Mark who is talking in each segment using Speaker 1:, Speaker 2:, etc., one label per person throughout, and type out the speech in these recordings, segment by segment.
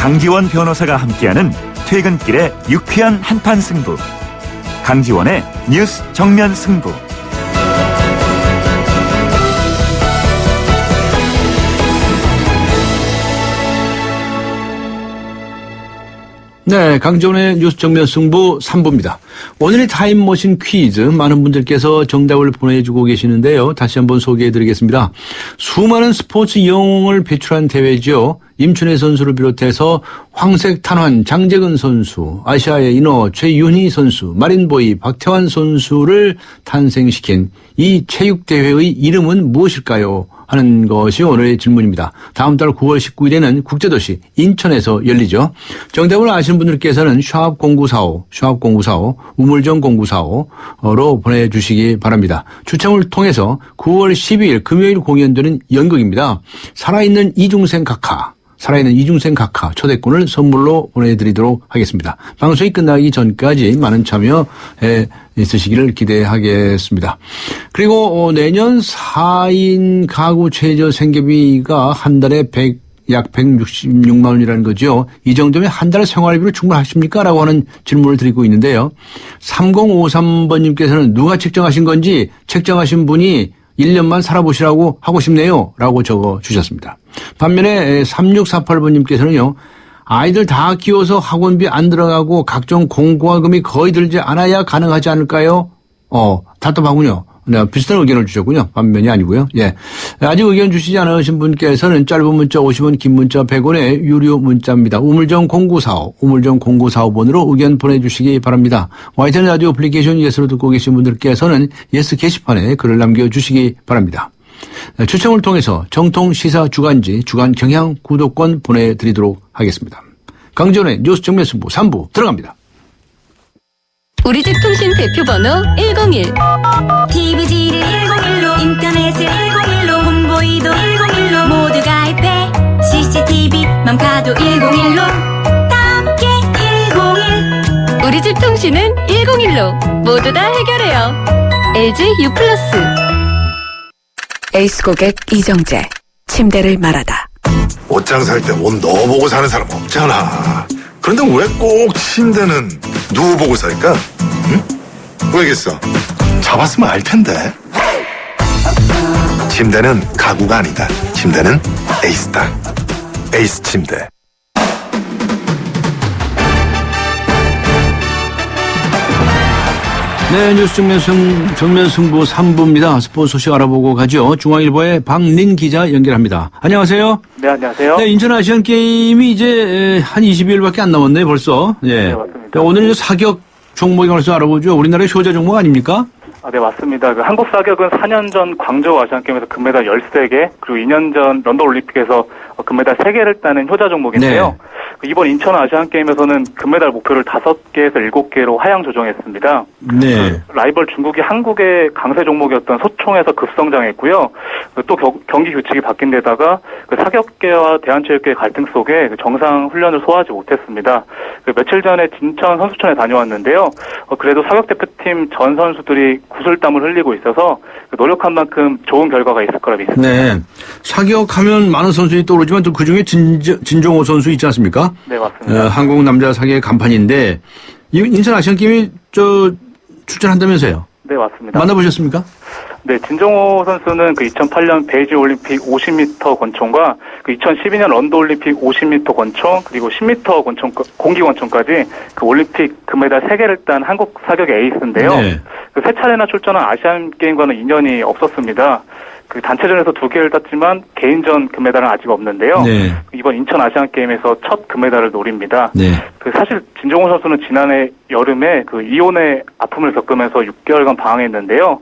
Speaker 1: 강지원 변호사가 함께하는 퇴근길의 유쾌한 한판 승부. 강지원의 뉴스 정면 승부.
Speaker 2: 네, 강지원의 뉴스 정면 승부 3부입니다. 오늘의 타임머신 퀴즈, 많은 분들께서 정답을 보내주고 계시는데요. 다시 한번 소개해드리겠습니다. 수많은 스포츠 영웅을 배출한 대회죠. 임춘혜 선수를 비롯해서 황색탄환, 장재근 선수, 아시아의 인어 최윤희 선수, 마린보이 박태환 선수를 탄생시킨 이 체육대회의 이름은 무엇일까요? 하는 것이 오늘의 질문입니다. 다음 달 9월 19일에는 국제도시 인천에서 열리죠. 정답을 아시는 분들께서는 샵0945, 샵0945, 우물정 0945로 보내주시기 바랍니다. 추첨을 통해서 9월 12일 금요일 공연되는 연극입니다. 살아있는 이중생 각하 초대권을 선물로 보내드리도록 하겠습니다. 방송이 끝나기 전까지 많은 참여해 있으시기를 기대하겠습니다. 그리고 내년 4인 가구 최저 생계비가 한 달에 약 166만 원이라는 거죠. 이 정도면 한 달 생활비로 충분하십니까? 라고 하는 질문을 드리고 있는데요. 3053번님께서는 누가 책정하신 건지 책정하신 분이 1년만 살아보시라고 하고 싶네요. 라고 적어 주셨습니다. 반면에 3648번님께서는요. 아이들 다 키워서 학원비 안 들어가고 각종 공과금이 거의 들지 않아야 가능하지 않을까요? 답답하군요. 네, 비슷한 의견을 주셨군요. 반면이 아니고요. 예. 아직 의견 주시지 않으신 분께서는 짧은 문자 50원, 긴 문자 100원의 유료 문자입니다. 우물정 0945, 우물정 0945번으로 의견 보내주시기 바랍니다. YTN 라디오 애플리케이션 예스로 듣고 계신 분들께서는 예스 게시판에 글을 남겨주시기 바랍니다. 추첨을 통해서 정통 시사 주간지 주간 경향 구독권 보내드리도록 하겠습니다. 강지원의 뉴스 정면 승부 3부 들어갑니다.
Speaker 3: 우리집 통신 대표번호 101.
Speaker 4: TV지를 101로 인터넷을 101로 홍보이도 101로 모두 가입해 CCTV 맘카도 101로 함께 101.
Speaker 3: 우리집 통신은 101로 모두 다 해결해요. LG U+.
Speaker 5: 에이스 고객 이정재. 침대를 말하다.
Speaker 6: 옷장 살 때 옷 넣어보고 사는 사람 없잖아. 그런데 왜 꼭 침대는 누워보고 살까? 응? 왜겠어? 잡았으면 알 텐데. 침대는 가구가 아니다. 침대는 에이스다. 에이스 침대.
Speaker 2: 네, 뉴스 정면 승부 3부입니다. 스포츠 소식 알아보고 가죠. 중앙일보의 박린 기자 연결합니다. 안녕하세요.
Speaker 7: 네, 안녕하세요.
Speaker 2: 네, 인천 아시안 게임이 이제 한 20일밖에 안 남았네요, 벌써. 예.
Speaker 7: 네, 맞습니다.
Speaker 2: 오늘 이제 사격 종목이 벌써 알아보죠. 우리나라의 효자 종목 아닙니까?
Speaker 7: 아, 네, 맞습니다. 한국 사격은 4년 전 광저우 아시안게임에서 금메달 13개, 그리고 2년 전 런던 올림픽에서 금메달 3개를 따는 효자 종목인데요.
Speaker 2: 네.
Speaker 7: 이번 인천 아시안게임에서는 금메달 목표를 5개에서 7개로 하향 조정했습니다.
Speaker 2: 네.
Speaker 7: 라이벌 중국이 한국의 강세 종목이었던 소총에서 급성장했고요. 또 경기 규칙이 바뀐 데다가 사격계와 대한체육계 갈등 속에 정상 훈련을 소화하지 못했습니다. 며칠 전에 진천 선수촌에 다녀왔는데요. 그래도 사격대표팀 전 선수들이 구슬땀을 흘리고 있어서 노력한 만큼 좋은 결과가 있을 거라 믿습니다.
Speaker 2: 네. 사격하면 많은 선수들이 떠오르지만 또 그중에 진종호 선수 있지 않습니까?
Speaker 7: 네, 맞습니다.
Speaker 2: 한국 남자 사격의 간판인데 인천 아시안게임이 출전한다면서요?
Speaker 7: 네, 맞습니다.
Speaker 2: 만나보셨습니까?
Speaker 7: 네, 진종호 선수는 2008년 베이징 올림픽 50m 권총과 2012년 런던 올림픽 50m 권총 그리고 10m 권총 공기 권총까지 올림픽 금메달 3개를 딴 한국 사격의 에이스인데요. 네. 세 차례나 출전한 아시안 게임과는 인연이 없었습니다. 단체전에서 2개를 땄지만 개인전 금메달은 아직 없는데요. 네. 이번 인천 아시안 게임에서 첫 금메달을 노립니다. 네. 사실 진종호 선수는 지난해 여름에 이온의 아픔을 겪으면서 6개월간 방황했는데요.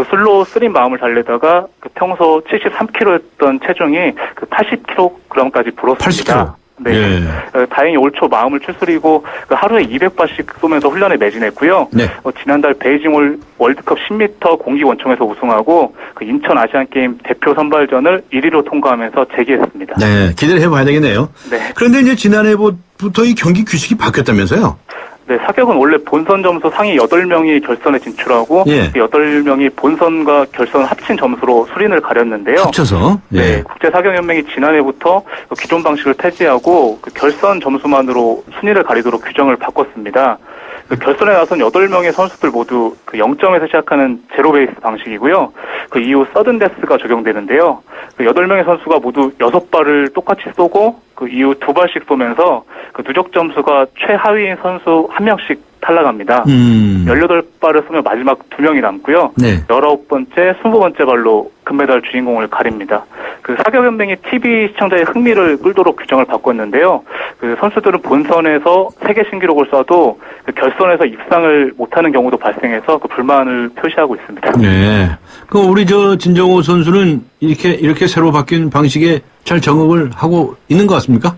Speaker 7: 술로 쓰린 마음을 달래다가 평소 73kg였던 체중이 80kg까지 불었습니다. 80kg. 네. 예. 다행히 올 초 마음을 추스리고 하루에 200발씩 쏘면서 훈련에 매진했고요. 네. 지난달 베이징 월드컵 10m 공기 원총에서 우승하고 인천 아시안게임 대표 선발전을 1위로 통과하면서 재기했습니다.
Speaker 2: 네, 기대를 해봐야 되겠네요. 네. 그런데 이제 지난해부터 이 경기 규칙이 바뀌었다면서요?
Speaker 7: 네, 사격은 원래 본선 점수 상위 8명이 결선에 진출하고
Speaker 2: 예.
Speaker 7: 그 8명이 본선과 결선 합친 점수로 수린을 가렸는데요.
Speaker 2: 합쳐서. 예.
Speaker 7: 네, 국제사격연맹이 지난해부터 그 기존 방식을 폐지하고 그 결선 점수만으로 순위를 가리도록 규정을 바꿨습니다. 그 결선에 나선 8명의 선수들 모두 그 0점에서 시작하는 제로 베이스 방식이고요. 그 이후 서든 데스가 적용되는데요. 그 8명의 선수가 모두 6발을 똑같이 쏘고 그 이후 2발씩 쏘면서 그 누적 점수가 최하위인 선수 1명씩 탈락합니다. 18발을 쏘면 마지막 2명이 남고요.
Speaker 2: 네.
Speaker 7: 19번째, 20번째 발로 금메달 주인공을 가립니다. 그 사격연맹이 TV 시청자의 흥미를 끌도록 규정을 바꿨는데요. 그 선수들은 본선에서 세계 신기록을 쏴도 그 결선에서 입상을 못하는 경우도 발생해서 그 불만을 표시하고 있습니다.
Speaker 2: 네. 그 우리 진정호 선수는 이렇게 새로 바뀐 방식에 잘 적응을 하고 있는 것 같습니까?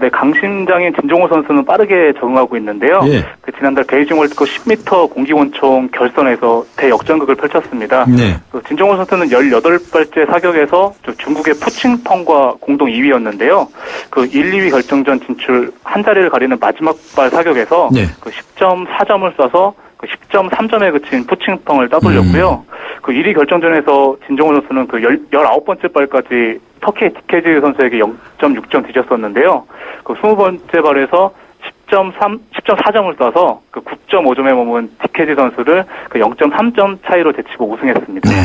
Speaker 7: 네, 강심장인 진종호 선수는 빠르게 적응하고 있는데요.
Speaker 2: 예.
Speaker 7: 그 지난달 베이징 월드컵 10m 공기원총 결선에서 대역전극을 펼쳤습니다.
Speaker 2: 네.
Speaker 7: 그 진종호 선수는 18발째 사격에서 중국의 푸칭펑과 공동 2위였는데요. 그 1, 2위 결정전 진출 한 자리를 가리는 마지막 발 사격에서
Speaker 2: 네.
Speaker 7: 그 10.4점을 쏴서 그 10.3점에 그친 푸칭펑을 따돌렸고요. 그 1위 결정전에서 진종호 선수는 그 19번째 발까지 터키의 디케지 선수에게 0.6점 뒤졌었는데요. 그 20번째 발에서 10.4점을 쏴서 그 9.5점에 머문 디케지 선수를 그 0.3점 차이로 제치고 우승했습니다.
Speaker 2: 네.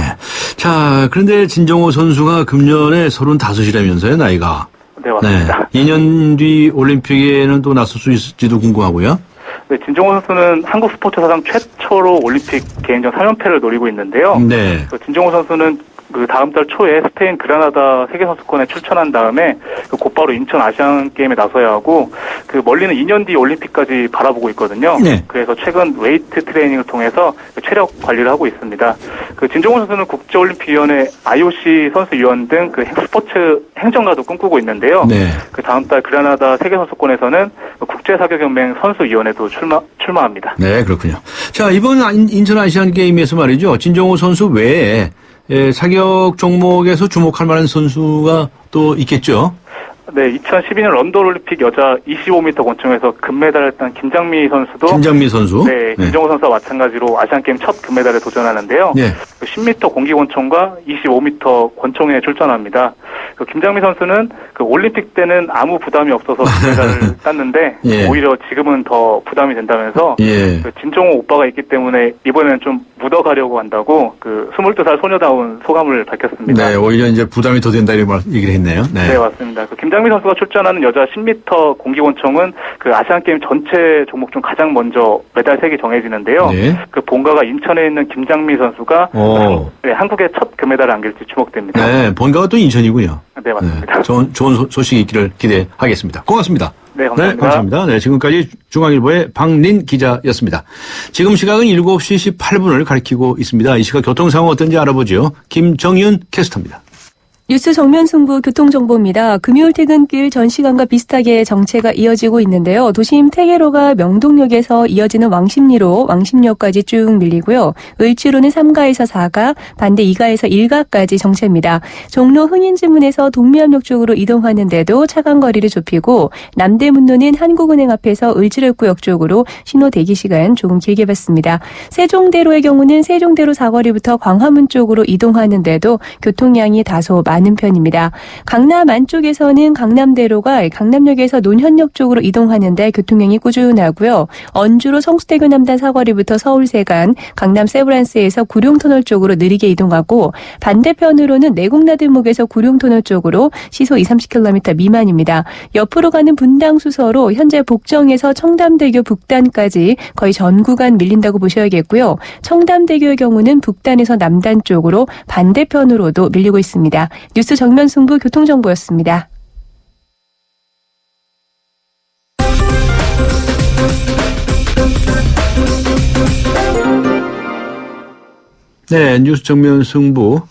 Speaker 2: 자, 그런데 진정호 선수가 금년에 35이라면서요, 나이가.
Speaker 7: 네, 맞습니다.
Speaker 2: 네. 2년 뒤 올림픽에는 또 나설 수 있을지도 궁금하고요.
Speaker 7: 네, 진종호 선수는 한국 스포츠 사상 최초로 올림픽 개인전 3연패를 노리고 있는데요.
Speaker 2: 네.
Speaker 7: 그 진종호 선수는 그 다음 달 초에 스페인 그라나다 세계선수권에 출전한 다음에 그 곧바로 인천 아시안게임에 나서야 하고 그 멀리는 2년 뒤 올림픽까지 바라보고 있거든요.
Speaker 2: 네.
Speaker 7: 그래서 최근 웨이트 트레이닝을 통해서 그 체력 관리를 하고 있습니다. 그 진종호 선수는 국제올림픽위원회 IOC 선수위원 등 그 스포츠 행정가도 꿈꾸고 있는데요.
Speaker 2: 네.
Speaker 7: 그 다음 달 그라나다 세계선수권에서는 국제사격연맹 선수위원회도 출마합니다.
Speaker 2: 네, 그렇군요. 자, 이번 인천 아시안 게임에서 말이죠. 진정호 선수 외에 사격 종목에서 주목할 만한 선수가 또 있겠죠.
Speaker 7: 네, 2012년 런던 올림픽 여자 25m 권총에서 금메달을 딴 김장미 선수도
Speaker 2: 김장미 선수.
Speaker 7: 네, 진정호 선수와 마찬가지로 아시안게임 첫 금메달에 도전하는데요.
Speaker 2: 네.
Speaker 7: 그 10m 공기 권총과 25m 권총에 출전합니다. 그 김장미 선수는 그 올림픽 때는 아무 부담이 없어서 금메달을 땄는데
Speaker 2: 예.
Speaker 7: 오히려 지금은 더 부담이 된다면서
Speaker 2: 예.
Speaker 7: 그 진종호 오빠가 있기 때문에 이번에는 좀 묻어가려고 한다고 그 22살 소녀다운 소감을 밝혔습니다.
Speaker 2: 네, 오히려 이제 부담이 더 된다 이런 얘기를 했네요. 네.
Speaker 7: 네, 맞습니다. 그 김장미 선수가 출전하는 여자 10m 공기권총은 그 아시안게임 전체 종목 중 가장 먼저 메달 색이 정해지는데요.
Speaker 2: 네.
Speaker 7: 그 본가가 인천에 있는 김장미 선수가 한국의 첫 금메달을 안길지 주목됩니다.
Speaker 2: 네, 본가가 또 인천이군요.
Speaker 7: 네, 맞습니다.
Speaker 2: 네, 좋은 소식이 있기를 기대하겠습니다. 고맙습니다.
Speaker 7: 네, 감사합니다.
Speaker 2: 네, 감사합니다. 네, 지금까지 중앙일보의 박린 기자였습니다. 지금 시각은 7시 18분을 가리키고 있습니다. 이 시각 교통 상황 어떤지 알아보죠. 김정윤 캐스터입니다.
Speaker 8: 뉴스 정면 승부 교통정보입니다. 금요일 퇴근길 전 시간과 비슷하게 정체가 이어지고 있는데요. 도심 태계로가 명동역에서 이어지는 왕십리로 왕십역까지 쭉 밀리고요. 을지로는 3가에서 4가, 반대 2가에서 1가까지 정체입니다. 종로 흥인지문에서 동묘암역 쪽으로 이동하는데도 차간 거리를 좁히고 남대문로는 한국은행 앞에서 을지로역구역 쪽으로 신호 대기 시간 조금 길게 받습니다. 세종대로의 경우는 세종대로 사거리부터 광화문 쪽으로 이동하는데도 교통량이 다소 많은 편입니다. 강남 안쪽에서는 강남대로가 강남역에서 논현역 쪽으로 이동하는데 교통량이 꾸준하고요. 언주로 성수대교 남단 사거리부터 서울세관, 강남 세브란스에서 구룡터널 쪽으로 느리게 이동하고 반대편으로는 내곡나들목에서 구룡터널 쪽으로 시속 20-30km 미만입니다. 옆으로 가는 분당수서로 현재 복정에서 청담대교 북단까지 거의 전 구간 밀린다고 보셔야겠고요. 청담대교의 경우는 북단에서 남단 쪽으로 반대편으로도 밀리고 있습니다. 뉴스 정면 승부 교통정보였습니다.
Speaker 2: 네, 뉴스 정면 승부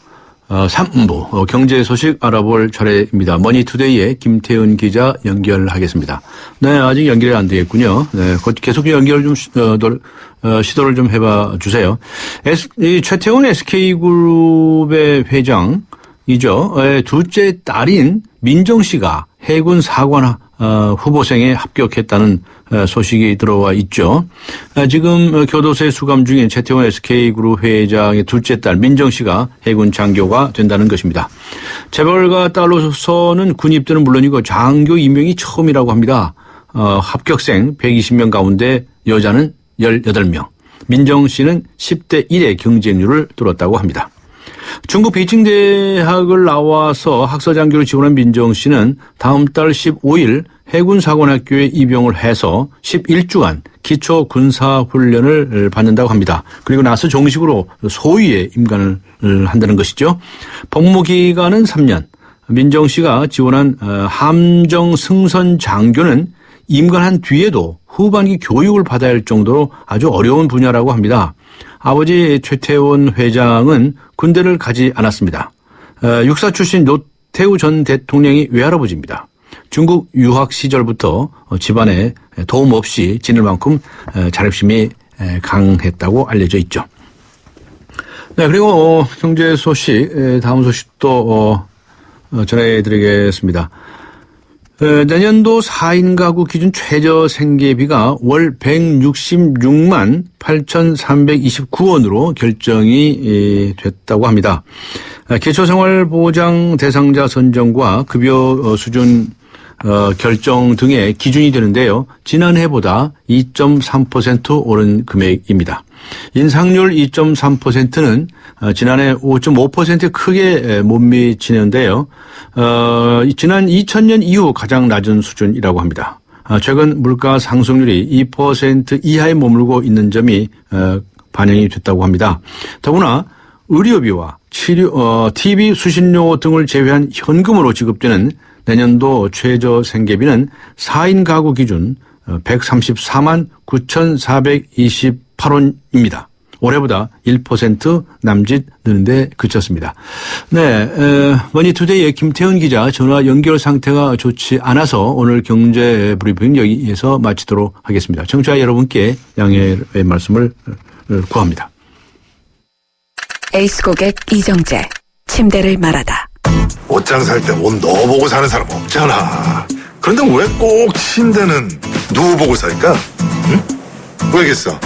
Speaker 2: 3부 경제 소식 알아볼 차례입니다. 머니투데이의 김태훈 기자 연결하겠습니다. 네, 아직 연결이 안 되겠군요. 네, 계속 연결 좀 시도를 좀 해봐 주세요. 이 최태원 SK그룹의 회장이죠. 둘째 딸인 민정 씨가 해군 사관 후보생에 합격했다는 소식이 들어와 있죠. 지금 교도소에 수감 중인 최태원 SK그룹 회장의 둘째 딸 민정 씨가 해군 장교가 된다는 것입니다. 재벌가 딸로서는 군 입대는 물론이고 장교 임명이 처음이라고 합니다. 합격생 120명 가운데 여자는 18명. 민정 씨는 10대 1의 경쟁률을 뚫었다고 합니다. 중국 베이징 대학을 나와서 학사장교로 지원한 민정 씨는 다음 달 15일 해군사관학교에 입영을 해서 11주간 기초 군사훈련을 받는다고 합니다. 그리고 나서 정식으로 소위에 임관을 한다는 것이죠. 복무 기간은 3년. 민정 씨가 지원한 함정 승선 장교는 임관한 뒤에도 후반기 교육을 받아야 할 정도로 아주 어려운 분야라고 합니다. 아버지 최태원 회장은 군대를 가지 않았습니다. 육사 출신 노태우 전 대통령이 외할아버지입니다. 중국 유학 시절부터 집안에 도움 없이 지낼 만큼 자립심이 강했다고 알려져 있죠. 네, 그리고 경제 소식, 다음 소식도 전해드리겠습니다. 내년도 4인 가구 기준 최저 생계비가 월 166만 8,329원으로 결정이 됐다고 합니다. 기초생활보장 대상자 선정과 급여 수준 결정 등의 기준이 되는데요. 지난해보다 2.3% 오른 금액입니다. 인상률 2.3%는 지난해 5.5% 크게 못 미치는데요. 지난 2000년 이후 가장 낮은 수준이라고 합니다. 최근 물가 상승률이 2% 이하에 머물고 있는 점이 반영이 됐다고 합니다. 더구나 의료비와 치료, TV 수신료 등을 제외한 현금으로 지급되는 내년도 최저 생계비는 4인 가구 기준 134만 9,428원입니다. 올해보다 1% 남짓 느는데 그쳤습니다. 네, 머니투데이의 김태훈 기자 전화 연결 상태가 좋지 않아서 오늘 경제 브리핑 여기에서 마치도록 하겠습니다. 청취자 여러분께 양해의 말씀을 구합니다.
Speaker 5: 에이스 고객 이정재. 침대를 말하다.
Speaker 6: 옷장 살 때 옷 넣어보고 사는 사람 없잖아. 그런데 왜 꼭 침대는 누워보고 살까? 응? 왜겠어?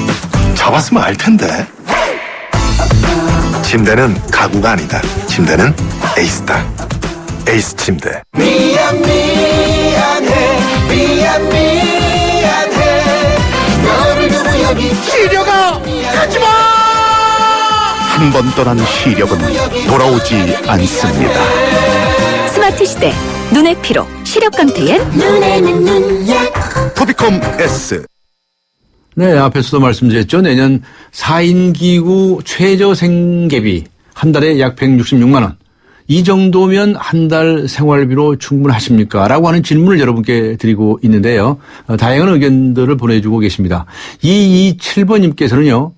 Speaker 6: 잡았으면 알 텐데. 침대는 가구가 아니다. 침대는 에이스다. 에이스 침대.
Speaker 9: 미안해 너를 두고 여기 시려가 가지마.
Speaker 10: 한 번 떠난 시력은 돌아오지 않습니다.
Speaker 3: 스마트 시대 눈의 피로 시력 강퇴엔
Speaker 9: 눈에는 눈약
Speaker 10: 토비콤 S.
Speaker 2: 네, 앞에서도 말씀드렸죠. 내년 4인 기구 최저 생계비 한 달에 약 166만 원. 이 정도면 한 달 생활비로 충분하십니까? 라고 하는 질문을 여러분께 드리고 있는데요. 다양한 의견들을 보내주고 계십니다. 227번님께서는요.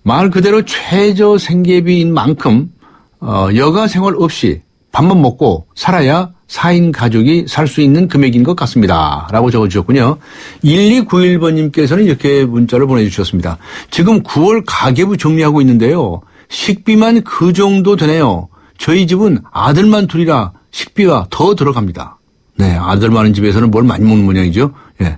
Speaker 2: 말 그대로 최저 생계비인 만큼 여가 생활 없이 밥만 먹고 살아야 4인 가족이 살 수 있는 금액인 것 같습니다. 라고 적어주셨군요. 1291번님께서는 이렇게 문자를 보내주셨습니다. 지금 9월 가계부 정리하고 있는데요. 식비만 그 정도 되네요. 저희 집은 아들만 둘이라 식비가 더 들어갑니다. 네, 아들 많은 집에서는 뭘 많이 먹는 모양이죠. 예.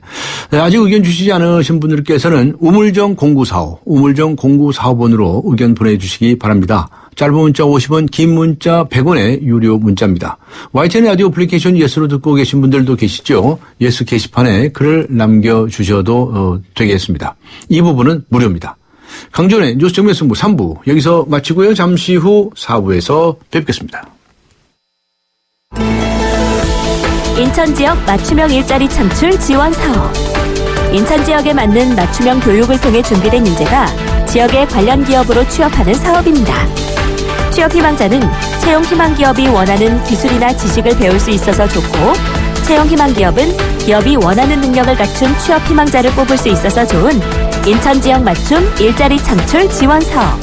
Speaker 2: 네, 아직 의견 주시지 않으신 분들께서는 우물정 0945번으로 의견 보내주시기 바랍니다. 짧은 문자 50원, 긴 문자 100원의 유료 문자입니다. YTN 라디오 애플리케이션 예스로 듣고 계신 분들도 계시죠. 예스 게시판에 글을 남겨주셔도 되겠습니다. 이 부분은 무료입니다. 강전의 뉴스 정면 승부 3부 여기서 마치고요. 잠시 후 4부에서 뵙겠습니다.
Speaker 3: 인천 지역 맞춤형 일자리 창출 지원 사업. 인천 지역에 맞는 맞춤형 교육을 통해 준비된 인재가 지역의 관련 기업으로 취업하는 사업입니다. 취업 희망자는 채용 희망 기업이 원하는 기술이나 지식을 배울 수 있어서 좋고, 채용 희망 기업은 기업이 원하는 능력을 갖춘 취업 희망자를 뽑을 수 있어서 좋은 인천 지역 맞춤 일자리 창출 지원 사업.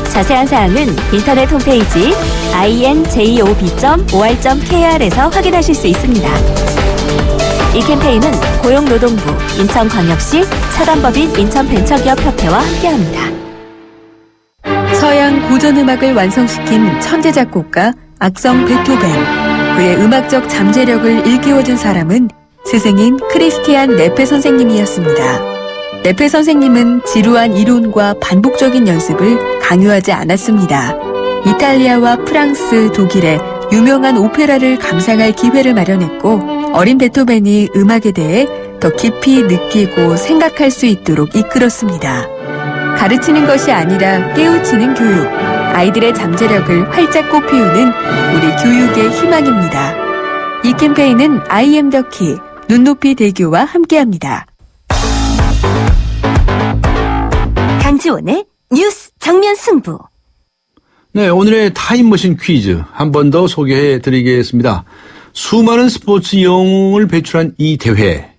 Speaker 3: 자세한 사항은 인터넷 홈페이지 injob.or.kr에서 확인하실 수 있습니다. 이 캠페인은 고용노동부, 인천광역시, 사단법인 인천벤처기업협회와 함께합니다.
Speaker 8: 서양 고전음악을 완성시킨 천재 작곡가 악성 베토벤. 그의 음악적 잠재력을 일깨워준 사람은
Speaker 5: 스승인 크리스티안 네페 선생님이었습니다. 네페 선생님은 지루한 이론과 반복적인 연습을 강요하지 않았습니다. 이탈리아와 프랑스, 독일의 유명한 오페라를 감상할 기회를 마련했고 어린 베토벤이 음악에 대해 더 깊이 느끼고 생각할 수 있도록 이끌었습니다. 가르치는 것이 아니라 깨우치는 교육, 아이들의 잠재력을 활짝 꽃피우는 우리 교육의 희망입니다. 이 캠페인은 I am the key, 눈높이 대교와 함께합니다.
Speaker 3: 강지원의 뉴스 정면 승부.
Speaker 2: 네, 오늘의 타임머신 퀴즈 한 번 더 소개해 드리겠습니다. 수많은 스포츠 영웅을 배출한 이 대회.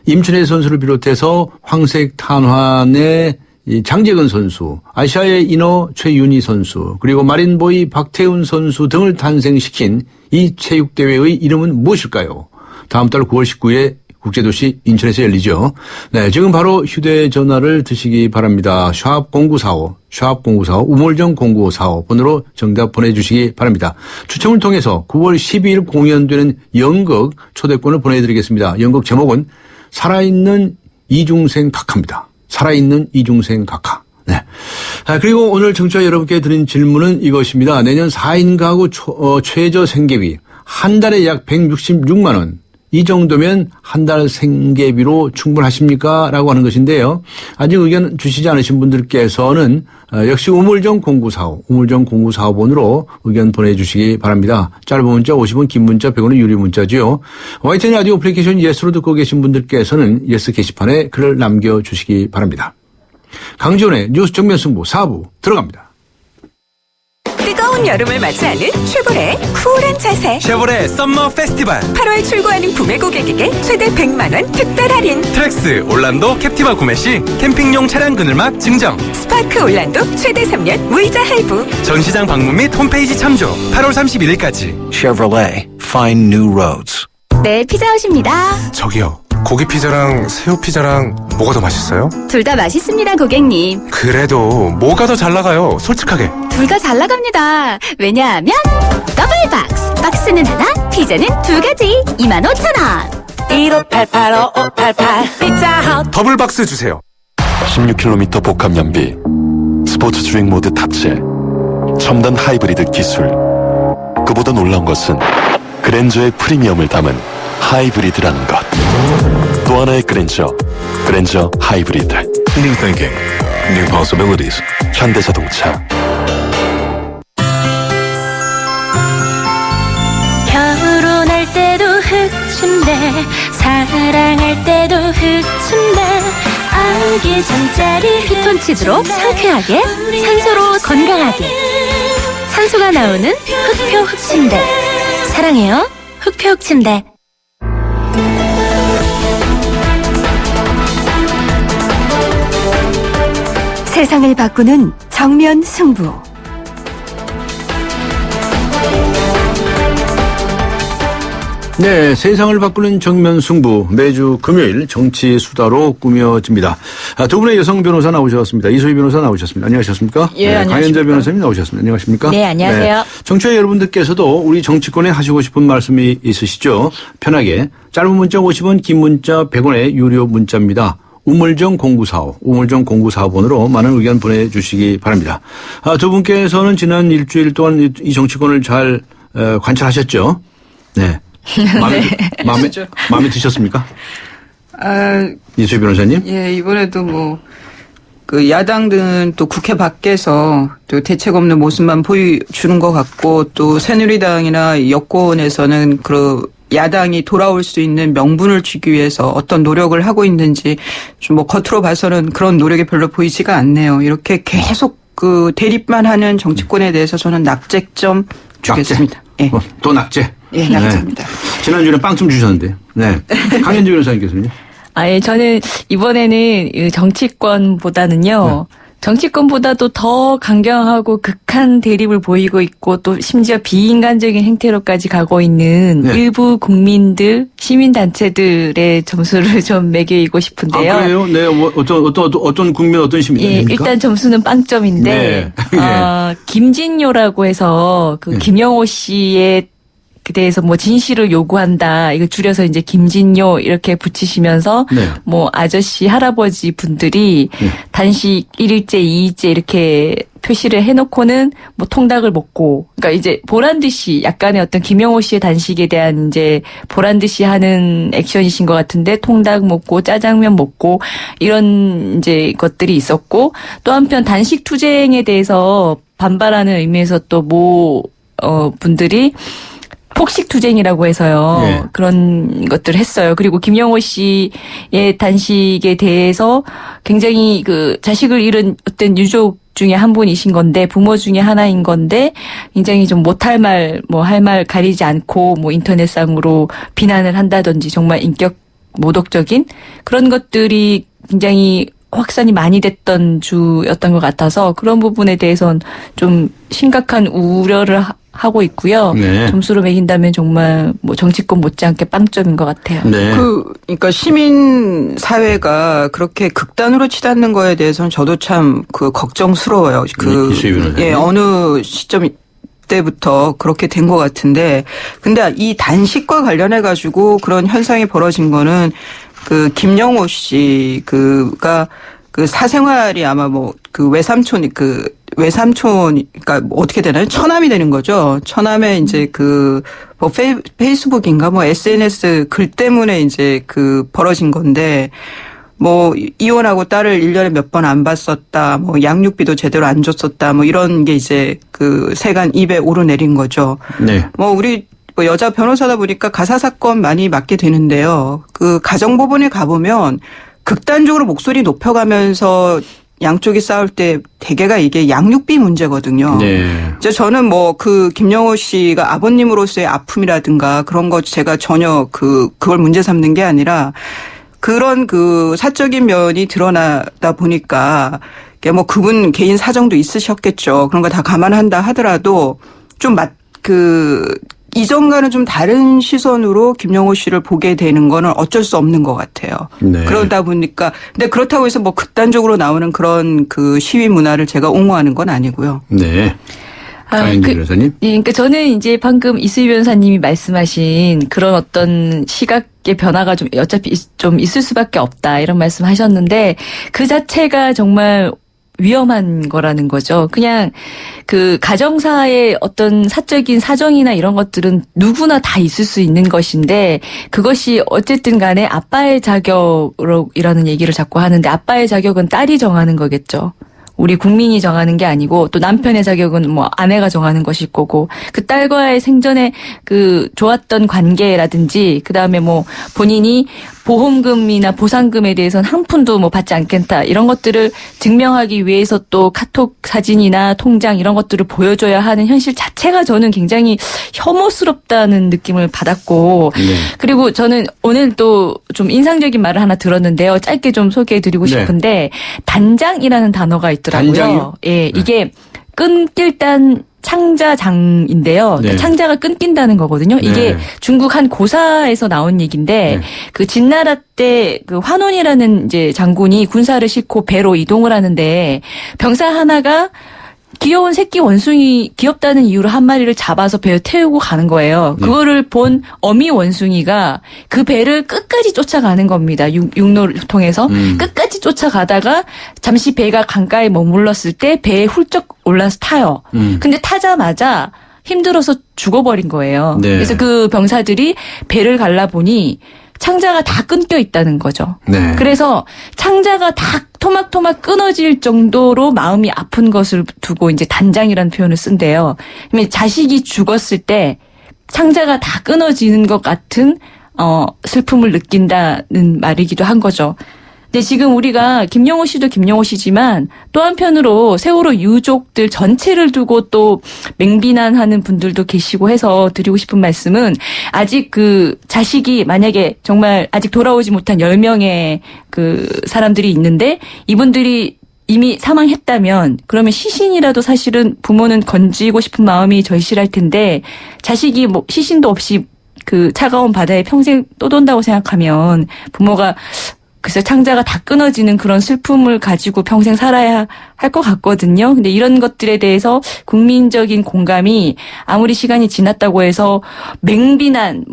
Speaker 2: 임춘혜 선수를 비롯해서 황색 탄환의 장재근 선수, 아시아의 인어 최윤희 선수, 그리고 마린보이 박태훈 선수 등을 탄생시킨 이 체육대회의 이름은 무엇일까요? 다음 달 9월 19일에 국제도시 인천에서 열리죠. 네, 지금 바로 휴대전화를 드시기 바랍니다. 샵 0945, 샵 0945, 우물정 0945 번호로 정답 보내주시기 바랍니다. 추첨을 통해서 9월 12일 공연되는 연극 초대권을 보내드리겠습니다. 연극 제목은 살아있는 이중생 각하입니다. 살아있는 이중생 각하. 네. 그리고 오늘 청취자 여러분께 드린 질문은 이것입니다. 내년 4인 가구 최저 생계비 한 달에 약 166만 원. 이 정도면 한 달 생계비로 충분하십니까? 라고 하는 것인데요. 아직 의견 주시지 않으신 분들께서는 역시 우물정 0945, 우물정 0945번으로 의견 보내주시기 바랍니다. 짧은 문자 50원, 긴 문자 100원의 유료 문자지요. YTN 라디오 애플리케이션 예스로 듣고 계신 분들께서는 예스 게시판에 글을 남겨주시기 바랍니다. 강지원의 뉴스 정면 승부 4부 들어갑니다.
Speaker 5: 뜨거운 여름을 맞이하는 쉐보레의 쿨한 자세.
Speaker 11: 쉐보레 썸머 페스티벌
Speaker 5: 8월 출고하는 구매 고객에게 최대 100만 원 특별 할인.
Speaker 11: 트랙스 올란도 캡티바 구매 시 캠핑용 차량 그늘막 증정.
Speaker 5: 스파크 올란도 최대 3년 무이자 할부.
Speaker 11: 전시장 방문 및 홈페이지 참조 8월 31일까지.
Speaker 10: Chevrolet, find new roads.
Speaker 3: 네, 피자헛입니다.
Speaker 12: 저기요, 고기 피자랑 새우 피자랑 뭐가 더 맛있어요?
Speaker 3: 둘 다 맛있습니다, 고객님.
Speaker 12: 그래도 뭐가 더 잘 나가요? 솔직하게.
Speaker 3: 둘 다 잘 나갑니다. 왜냐하면 더블 박스. 박스는 하나, 피자는 두 가지. 25,000원.
Speaker 9: 15885588 피자헛.
Speaker 12: 더블 박스 주세요.
Speaker 10: 16km 복합 연비, 스포츠 주행 모드 탑재, 첨단 하이브리드 기술. 그보다 놀라운 것은 그랜저의 프리미엄을 담은 하이브리드라는 것. 또 하나의 그랜저 하이브리드.
Speaker 6: New thinking, new possibilities.
Speaker 10: 현대자동차.
Speaker 4: 결혼할 때도 흑침대 사랑할 때도 흑침대 아기 잠자리
Speaker 3: 피톤치드로 상쾌하게, 산소로 건강하게. 산소가 나오는 흑표 흑침대. 사랑해요, 흑표 흑침대. 세상을 바꾸는 정면 승부.
Speaker 2: 네, 세상을 바꾸는 정면 승부 매주 금요일 정치 수다로 꾸며집니다. 두 분의 여성 변호사 나오셨습니다. 이소희 변호사 나오셨습니다. 안녕하셨습니까?
Speaker 8: 예,
Speaker 2: 네,
Speaker 8: 안녕하십니까.
Speaker 2: 강현자 변호사님 나오셨습니다. 안녕하십니까?
Speaker 8: 네, 안녕하세요.
Speaker 2: 네, 청취자 여러분들께서도 우리 정치권에 하시고 싶은 말씀이 있으시죠? 편하게 짧은 문자 50원, 긴 문자 100원의 유료 문자입니다. 우물정 0945, 우물정 0945번으로 많은 의견 보내주시기 바랍니다. 두 분께서는 지난 일주일 동안 이 정치권을 잘 관찰하셨죠? 네. 마음에 드셨습니까? 이수희 변호사님?
Speaker 13: 예, 이번에도 그 야당들은 또 국회 밖에서 또 대책 없는 모습만 보여주는 것 같고 또 새누리당이나 여권에서는 그 야당이 돌아올 수 있는 명분을 주기 위해서 어떤 노력을 하고 있는지 좀 겉으로 봐서는 그런 노력이 별로 보이지가 않네요. 이렇게 계속 그 대립만 하는 정치권에 대해서 저는 낙제점 주겠습니다.
Speaker 2: 낙제?
Speaker 13: 예.
Speaker 2: 또 낙제?
Speaker 13: 예, 낙제입니다.
Speaker 2: 네. 지난주에 빵 좀 주셨는데. 네. 강현주 변호사님께서는요?
Speaker 8: 예, 저는 이번에는 정치권보다는요.
Speaker 2: 네.
Speaker 8: 정치권보다도 더 강경하고 극한 대립을 보이고 있고 또 심지어 비인간적인 행태로까지 가고 있는
Speaker 2: 네.
Speaker 8: 일부 국민들, 시민단체들의 점수를 좀 매기고 싶은데요.
Speaker 2: 아, 그래요? 네. 어떤 국민, 어떤 시민입니까?
Speaker 8: 예, 일단 점수는 빵점인데,
Speaker 2: 네.
Speaker 8: 김진요라고 해서 그
Speaker 2: 네.
Speaker 8: 김영호 씨의
Speaker 14: 대해서 뭐 진실을 요구한다. 이거 줄여서 이제 김진요 이렇게 붙이시면서
Speaker 2: 네.
Speaker 14: 뭐 아저씨 할아버지 분들이 단식 1일째 2일째 이렇게 표시를 해놓고는 뭐 통닭을 먹고, 그러니까 이제 보란 듯이 약간의 어떤 김영호 씨의 단식에 대한 이제 보란 듯이 하는 액션이신 것 같은데, 통닭 먹고 짜장면 먹고 이런 이제 것들이 있었고, 또 한편 단식 투쟁에 대해서 반발하는 의미에서 또 분들이 폭식 투쟁이라고 해서요.
Speaker 2: 예.
Speaker 14: 그런 것들을 했어요. 그리고 김영호 씨의 단식에 대해서 굉장히 그 자식을 잃은 어떤 유족 중에 한 분이신 건데, 부모 중에 하나인 건데, 굉장히 좀 못할 말, 뭐 할 말 가리지 않고 뭐 인터넷상으로 비난을 한다든지 정말 인격 모독적인 그런 것들이 굉장히 확산이 많이 됐던 주였던 것 같아서 그런 부분에 대해서는 좀 심각한 우려를 하고 있고요.
Speaker 2: 네.
Speaker 14: 점수로 매긴다면 정말 뭐 정치권 못지않게 빵점인 것 같아요.
Speaker 2: 네.
Speaker 13: 그러니까 시민 사회가 그렇게 극단으로 치닫는 거에 대해서는 저도 참 걱정스러워요.
Speaker 2: 이수희 변호사님.
Speaker 13: 예, 어느 시점 때부터 그렇게 된 것 같은데, 근데 이 단식과 관련해 가지고 그런 현상이 벌어진 거는 김영호 씨가 사생활이 아마 외삼촌, 그러니까 어떻게 되나요? 처남이 되는 거죠. 처남의 이제 페이스북인가 SNS 글 때문에 이제 벌어진 건데, 이혼하고 딸을 1년에 몇 번 안 봤었다, 양육비도 제대로 안 줬었다, 이런 게 이제 세간 입에 오르내린 거죠.
Speaker 2: 네.
Speaker 13: 우리 여자 변호사다 보니까 가사 사건 많이 맡게 되는데요. 가정법원에 가보면 극단적으로 목소리 높여가면서 양쪽이 싸울 때 대개가 이게 양육비 문제거든요.
Speaker 2: 네.
Speaker 13: 저는 김영호 씨가 아버님으로서의 아픔이라든가 그런 거 제가 전혀 그걸 문제 삼는 게 아니라, 그런 사적인 면이 드러나다 보니까 그분 개인 사정도 있으셨겠죠. 그런 거 다 감안한다 하더라도 좀 이전과는 좀 다른 시선으로 김영호 씨를 보게 되는 거는 어쩔 수 없는 것 같아요.
Speaker 2: 네.
Speaker 13: 그러다 보니까, 근데 그렇다고 해서 극단적으로 나오는 그런 시위 문화를 제가 옹호하는 건 아니고요.
Speaker 2: 네. 강현주 변호사님.
Speaker 14: 예, 그러니까 저는 이제 방금 이수희 변호사님이 말씀하신 그런 어떤 시각의 변화가 좀 어차피 좀 있을 수밖에 없다, 이런 말씀하셨는데, 그 자체가 정말 위험한 거라는 거죠. 그냥 가정사의 어떤 사적인 사정이나 이런 것들은 누구나 다 있을 수 있는 것인데, 그것이 어쨌든 간에 아빠의 자격이라는 얘기를 자꾸 하는데, 아빠의 자격은 딸이 정하는 거겠죠. 우리 국민이 정하는 게 아니고, 또 남편의 자격은 아내가 정하는 것일 거고, 딸과의 생전에 좋았던 관계라든지, 그 다음에 본인이 보험금이나 보상금에 대해서는 한 푼도 받지 않겠다, 이런 것들을 증명하기 위해서 또 카톡 사진이나 통장 이런 것들을 보여줘야 하는 현실 자체가 저는 굉장히 혐오스럽다는 느낌을 받았고,
Speaker 2: 네.
Speaker 14: 그리고 저는 오늘 또 좀 인상적인 말을 하나 들었는데요. 짧게 좀 소개해드리고
Speaker 2: 네.
Speaker 14: 싶은데, 단장이라는 단어가 있더라고요.
Speaker 2: 단장이요?
Speaker 14: 예, 이게 끊길단 창자장인데요.
Speaker 2: 네.
Speaker 14: 창자가 끊긴다는 거거든요.
Speaker 2: 네.
Speaker 14: 이게 중국 한 고사에서 나온 얘기인데, 진나라 때 환원이라는 이제 장군이 군사를 싣고 배로 이동을 하는데, 병사 하나가 귀여운 새끼 원숭이, 귀엽다는 이유로 한 마리를 잡아서 배에 태우고 가는 거예요. 그거를 본 어미 원숭이가 그 배를 끝까지 쫓아가는 겁니다. 육로를 통해서. 끝까지 쫓아가다가 잠시 배가 강가에 머물렀을 때 배에 훌쩍 올라서 타요. 근데 타자마자 힘들어서 죽어버린 거예요.
Speaker 2: 네.
Speaker 14: 그래서 그 병사들이 배를 갈라보니 창자가 다 끊겨 있다는 거죠.
Speaker 2: 네.
Speaker 14: 그래서 창자가 다 토막토막 끊어질 정도로 마음이 아픈 것을 두고 이제 단장이라는 표현을 쓴대요. 자식이 죽었을 때 창자가 다 끊어지는 것 같은 슬픔을 느낀다는 말이기도 한 거죠. 근데 지금 우리가 김영호 씨도 김영호 씨지만, 또 한편으로 세월호 유족들 전체를 두고 또 맹비난하는 분들도 계시고 해서 드리고 싶은 말씀은, 아직 자식이 만약에 정말 아직 돌아오지 못한 10명의 사람들이 있는데, 이분들이 이미 사망했다면, 그러면 시신이라도 사실은 부모는 건지고 싶은 마음이 절실할 텐데, 자식이 시신도 없이 차가운 바다에 평생 떠돈다고 생각하면 부모가 글쎄 창자가 다 끊어지는 그런 슬픔을 가지고 평생 살아야 할 것 같거든요. 근데 이런 것들에 대해서 국민적인 공감이 아무리 시간이 지났다고 해서 맹비난,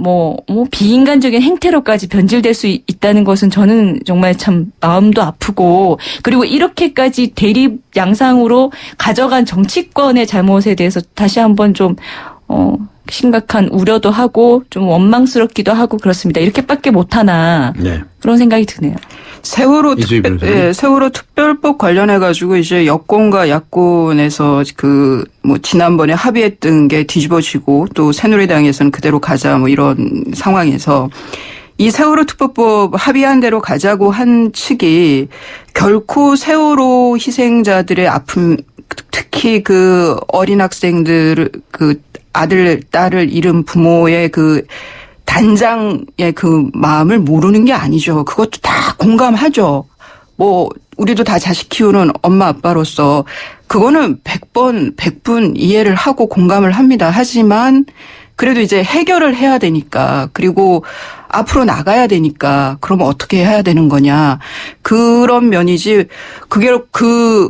Speaker 14: 비인간적인 행태로까지 변질될 수 있다는 것은 저는 정말 참 마음도 아프고, 그리고 이렇게까지 대립 양상으로 가져간 정치권의 잘못에 대해서 다시 한번 좀 심각한 우려도 하고 좀 원망스럽기도 하고 그렇습니다. 이렇게밖에 못하나
Speaker 2: 네.
Speaker 14: 그런 생각이 드네요.
Speaker 13: 세월호 특별법 관련해 가지고 이제 여권과 야권에서 지난번에 합의했던 게 뒤집어지고 또 새누리당에서는 그대로 가자 이런 상황에서 이 세월호 특별법 합의한 대로 가자고 한 측이 결코 세월호 희생자들의 아픔, 특히 그 어린 학생들 아들, 딸을 잃은 부모의 단장의 마음을 모르는 게 아니죠. 그것도 다 공감하죠. 우리도 다 자식 키우는 엄마, 아빠로서 그거는 100분 이해를 하고 공감을 합니다. 하지만 그래도 이제 해결을 해야 되니까, 그리고 앞으로 나가야 되니까, 그러면 어떻게 해야 되는 거냐. 그런 면이지, 그게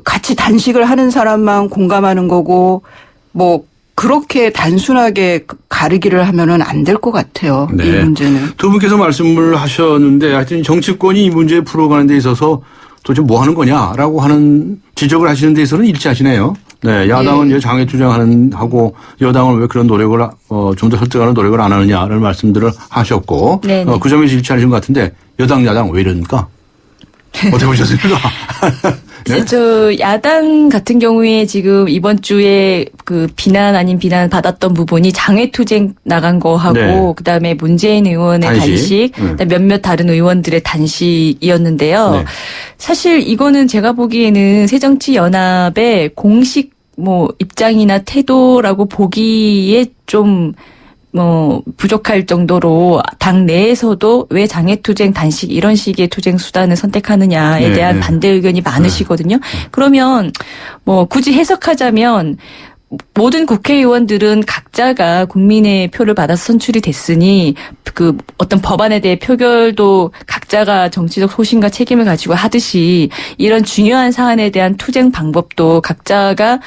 Speaker 13: 같이 단식을 하는 사람만 공감하는 거고, 그렇게 단순하게 가르기를 하면은 안 될 것 같아요.
Speaker 2: 네.
Speaker 13: 이 문제는.
Speaker 2: 두 분께서 말씀을 하셨는데 하여튼 정치권이 이 문제 풀어가는 데 있어서 도대체 뭐 하는 거냐라고 하는 지적을 하시는 데 있어서는 일치하시네요. 네. 야당은
Speaker 13: 예.
Speaker 2: 장애 투쟁하고 여당은 왜 그런 노력을 좀 더 설득하는 노력을 안 하느냐라는 말씀들을 하셨고 그 점에서 일치하신 것 같은데 여당 야당 왜 이러니까? 어떻게 보셨습니까?
Speaker 14: 네? 저 야당 같은 경우에 지금 이번 주에 비난 아닌 비난 받았던 부분이 장외투쟁 나간 거 하고
Speaker 2: 네.
Speaker 14: 그다음에 문재인 의원의 단식 그다음에 몇몇 다른 의원들의 단식이었는데요. 네. 사실 이거는 제가 보기에는 새정치연합의 공식 입장이나 태도라고 보기에 좀 부족할 정도로 당 내에서도 왜 장애투쟁, 단식 이런 식의 투쟁 수단을 선택하느냐에 대한 반대 의견이 많으시거든요. 그러면 굳이 해석하자면 모든 국회의원들은 각자가 국민의 표를 받아서 선출이 됐으니 어떤 법안에 대해 표결도 각자가 정치적 소신과 책임을 가지고 하듯이 이런 중요한 사안에 대한 투쟁 방법도 각자가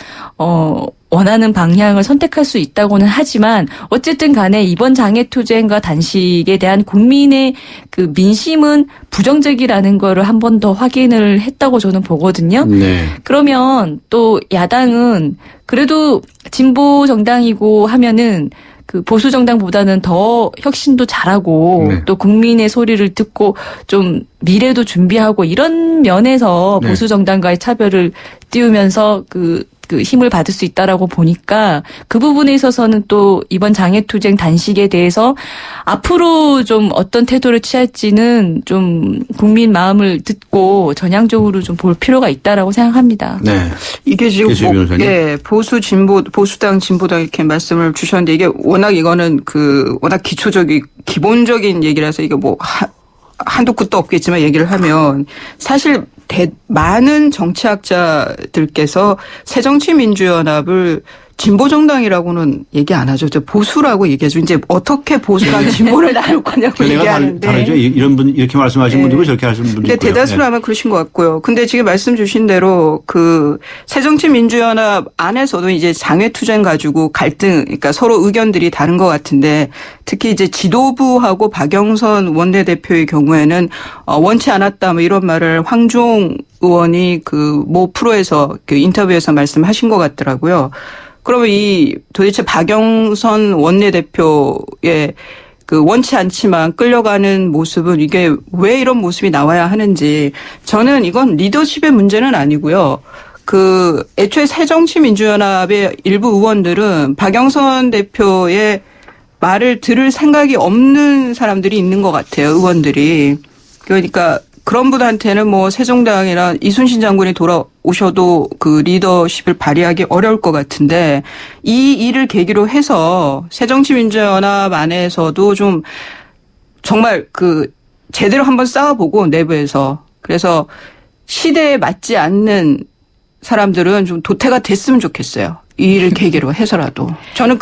Speaker 14: 원하는 방향을 선택할 수 있다고는 하지만 어쨌든 간에 이번 장애투쟁과 단식에 대한 국민의 민심은 부정적이라는 거를 한 번 더 확인을 했다고 저는 보거든요. 네. 그러면 또 야당은 그래도 진보 정당이고 하면은 보수 정당보다는 더 혁신도 잘하고 또 국민의 소리를 듣고 좀 미래도 준비하고 이런 면에서 보수 정당과의 차별을 띄우면서 힘을 받을 수 있다라고 보니까 그 부분에 있어서는 또 이번 장애투쟁 단식에 대해서 앞으로 좀 어떤 태도를 취할지는 좀 국민 마음을 듣고 전향적으로 좀 볼 필요가 있다라고 생각합니다.
Speaker 2: 네.
Speaker 13: 이게 지금 보수당, 진보당 이렇게 말씀을 주셨는데 이게 이거는 워낙 기본적인 얘기라서 이게 한도 끝도 없겠지만 얘기를 하면 사실 많은 정치학자들께서 새정치민주연합을 진보정당이라고는 얘기 안 하죠. 보수라고 얘기하죠. 이제 어떻게 보수랑 진보를 나눌 거냐고 얘기하는데.
Speaker 2: 다르죠. 이런 분, 이렇게 말씀하신 분들고 저렇게 하시는 분들 있고요.
Speaker 13: 근데 대다수는 아마 그러신 것 같고요. 근데 지금 말씀 주신 대로 새정치민주연합 안에서도 이제 장외투쟁 가지고 갈등, 그러니까 서로 의견들이 다른 것 같은데 특히 이제 지도부하고 박영선 원내대표의 경우에는 원치 않았다 이런 말을 황종 의원이 모 프로에서 인터뷰에서 말씀하신 것 같더라고요. 그러면 도대체 박영선 원내대표의 원치 않지만 끌려가는 모습은 이게 왜 이런 모습이 나와야 하는지 저는 이건 리더십의 문제는 아니고요. 애초에 새정치민주연합의 일부 의원들은 박영선 대표의 말을 들을 생각이 없는 사람들이 있는 것 같아요. 의원들이. 그러니까 그런 분한테는 새정당이나 이순신 장군이 돌아오셔도 리더십을 발휘하기 어려울 것 같은데 이 일을 계기로 해서 새정치민주연합 안에서도 좀 정말 제대로 한번 싸워보고 내부에서 그래서 시대에 맞지 않는 사람들은 좀 도태가 됐으면 좋겠어요. 이 일을 계기로 해서라도. 저는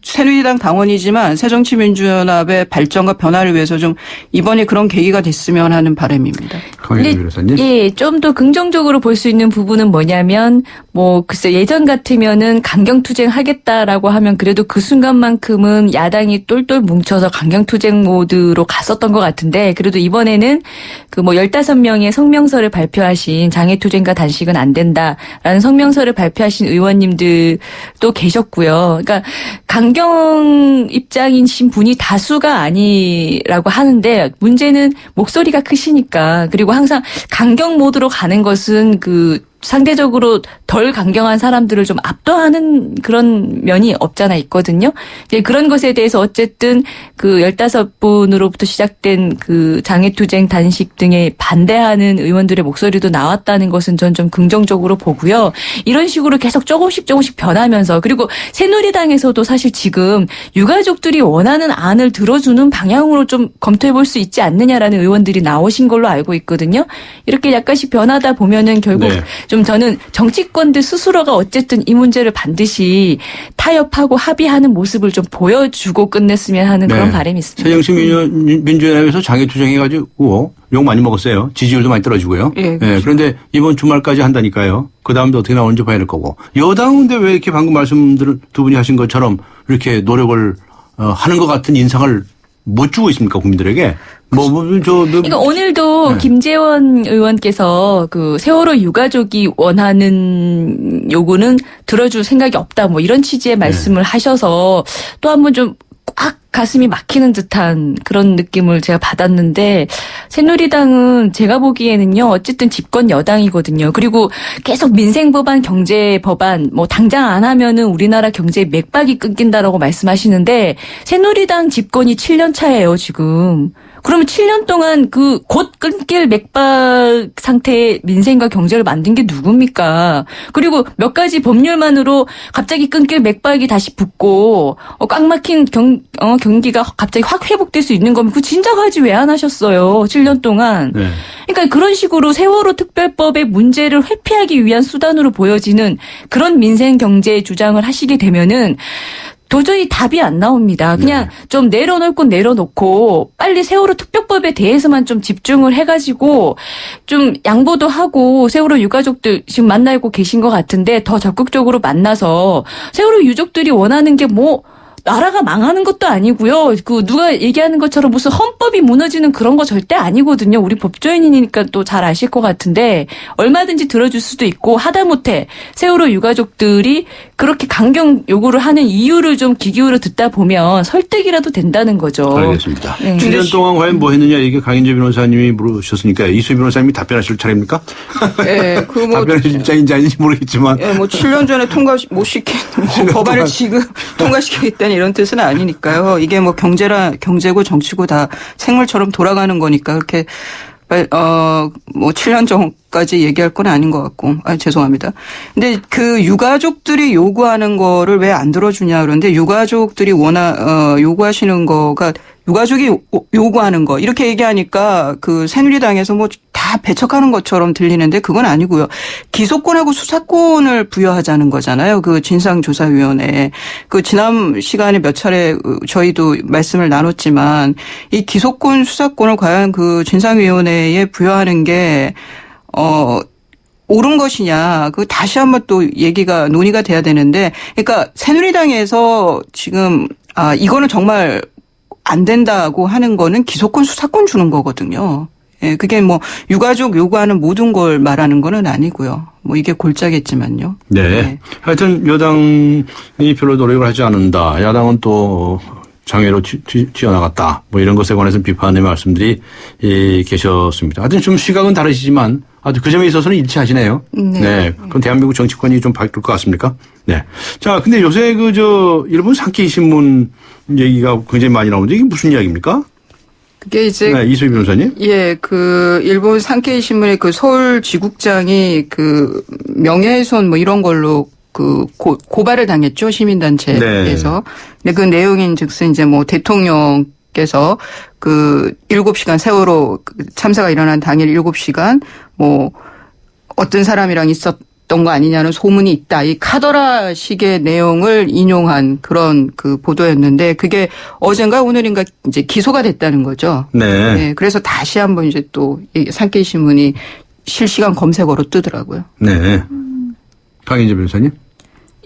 Speaker 13: 새누리당 당원이지만 새정치민주연합의 발전과 변화를 위해서 좀 이번에 그런 계기가 됐으면 하는 바람입니다.
Speaker 2: 강혜리 변호사님.
Speaker 14: 예, 좀 더 긍정적으로 볼 수 있는 부분은 뭐냐면 뭐 글쎄 예전 같으면은 강경투쟁 하겠다라고 하면 그래도 그 순간만큼은 야당이 똘똘 뭉쳐서 강경투쟁 모드로 갔었던 것 같은데 그래도 이번에는 그 뭐 15명의 성명서를 발표하신 장애투쟁과 단식은 안 된다라는 성명서를 발표하신 의원님들도 계셨고요. 그러니까 강경 입장이신 분이 다수가 아니라고 하는데 문제는 목소리가 크시니까 그리고 항상 강경 모드로 가는 것은 그 상대적으로 덜 강경한 사람들을 좀 압도하는 그런 면이 없잖아 있거든요. 이제 그런 것에 대해서 어쨌든 그 15분으로부터 시작된 그 장애투쟁 단식 등에 반대하는 의원들의 목소리도 나왔다는 것은 전 좀 긍정적으로 보고요. 이런 식으로 계속 조금씩 변하면서 그리고 새누리당에서도 사실 지금 유가족들이 원하는 안을 들어주는 방향으로 좀 검토해 볼 수 있지 않느냐라는 의원들이 나오신 걸로 알고 있거든요. 이렇게 약간씩 변하다 보면은 결국
Speaker 2: 네.
Speaker 14: 좀 저는 정치권들 스스로가 어쨌든 이 문제를 반드시 타협하고 합의하는 모습을 좀 보여주고 끝냈으면 하는 그런 바람이 있습니다.
Speaker 2: 새정치민주연합에서 장애투쟁해가지고 욕 많이 먹었어요. 지지율도 많이 떨어지고요.
Speaker 13: 예,
Speaker 2: 예, 그런데 이번 주말까지 한다니까요. 그 다음에 어떻게 나오는지 봐야 될 거고. 여당은 근데 왜 이렇게 방금 말씀들 두 분이 하신 것처럼 이렇게 노력을 하는 것 같은 인상을 못 주고 있습니까 국민들에게?
Speaker 14: 그러니까 오늘도
Speaker 2: 네.
Speaker 14: 김재원 의원께서 그 세월호 유가족이 원하는 요구는 들어줄 생각이 없다 뭐 이런 취지의 말씀을 하셔서 또 한 번 좀 꽉 가슴이 막히는 듯한 그런 느낌을 제가 받았는데 새누리당은 제가 보기에는요 어쨌든 집권 여당이거든요. 그리고 계속 민생법안, 경제법안 뭐 당장 안 하면은 우리나라 경제에 맥박이 끊긴다라고 말씀하시는데 새누리당 집권이 7년 차예요 지금. 그러면 7년 동안 그 곧 끊길 맥박 상태의 민생과 경제를 만든 게 누굽니까? 그리고 몇 가지 법률만으로 갑자기 끊길 맥박이 다시 붙고 꽉 막힌 경기가 갑자기 확 회복될 수 있는 거면 그 진작하지 왜 안 하셨어요? 7년 동안.
Speaker 2: 네.
Speaker 14: 그러니까 그런 식으로 세월호 특별법의 문제를 회피하기 위한 수단으로 보여지는 그런 민생 경제 주장을 하시게 되면은 도저히 답이 안 나옵니다. 그냥 좀 내려놓을 건 내려놓고 빨리 세월호 특별법에 대해서만 좀 집중을 해가지고 좀 양보도 하고 세월호 유가족들 지금 만나고 계신 것 같은데 더 적극적으로 만나서 세월호 유족들이 원하는 게 뭐 나라가 망하는 것도 아니고요. 그 누가 얘기하는 것처럼 무슨 헌법이 무너지는 그런 거 절대 아니거든요. 우리 법조인이니까 또 잘 아실 것 같은데 얼마든지 들어줄 수도 있고 하다못해 세월호 유가족들이 그렇게 강경 요구를 하는 이유를 좀 귀 기울여 듣다 보면 설득이라도 된다는 거죠.
Speaker 2: 알겠습니다.
Speaker 14: 네.
Speaker 2: 7년 동안 과연 뭐 했느냐 이게 강인재 변호사님이 물으셨으니까 이수희 변호사님이 답변하실 차례입니까?
Speaker 13: 예, 그 뭐
Speaker 2: 답변의 입장인지 아닌지 모르겠지만.
Speaker 13: 예, 뭐 7년 전에 통과 못 시킨 법안을 지금 통과시키겠다는 이런 뜻은 아니니까요. 이게 뭐 경제고 정치고 다 생물처럼 돌아가는 거니까 그렇게 뭐 7년 전까지 얘기할 건 아닌 것 같고, 죄송합니다. 근데 그 유가족들이 요구하는 거를 왜 안 들어주냐 그런데 유가족들이 요구하시는 거가 유가족이 요구하는 거 이렇게 얘기하니까 그 새누리당에서 뭐 다 배척하는 것처럼 들리는데 그건 아니고요. 기소권하고 수사권을 부여하자는 거잖아요. 그 진상조사위원회에. 그 지난 시간에 몇 차례 저희도 말씀을 나눴지만 이 기소권 수사권을 과연 그 진상위원회에 부여하는 게 옳은 것이냐, 그 다시 한번 또 논의가 돼야 되는데, 그러니까 새누리당에서 지금 이거는 정말 안 된다고 하는 거는 기소권, 수사권 주는 거거든요. 예, 그게 뭐 유가족 요구하는 모든 걸 말하는 거는 아니고요. 뭐 이게 골자겠지만요.
Speaker 2: 네.
Speaker 13: 네.
Speaker 2: 하여튼 여당이 별로 노력을 하지 않는다. 야당은 또 장애로 튀어나갔다. 뭐 이런 것에 관해서 비판의 말씀들이 계셨습니다. 하여튼 좀 시각은 다르시지만 아주 그 점에 있어서는 일치하시네요.
Speaker 13: 네.
Speaker 2: 네. 그럼 대한민국 정치권이 좀 바뀔 것 같습니까? 네. 자, 근데 요새 일본 산케이 신문 얘기가 굉장히 많이 나오는데 이게 무슨 이야기입니까?
Speaker 13: 그게 이제.
Speaker 2: 네, 이수희 변호사님.
Speaker 13: 예, 그 일본 산케이 신문의 그 서울 지국장이 그 명예훼손 뭐 이런 걸로 그 고발을 당했죠. 시민단체에서. 네. 근데 그 내용인즉슨 이제 뭐 대통령께서 그 7시간 세월호 참사가 일어난 당일 7시간 뭐 어떤 사람이랑 거 아니냐는 소문이 있다. 이 카더라식의 내용을 인용한 그런 그 보도였는데 그게 어젠가 오늘인가 이제 기소가 됐다는 거죠.
Speaker 2: 네.
Speaker 13: 네. 그래서 다시 한번 이제 또 산케이 신문이 실시간 검색어로 뜨더라고요.
Speaker 2: 네. 강인재 변호사님.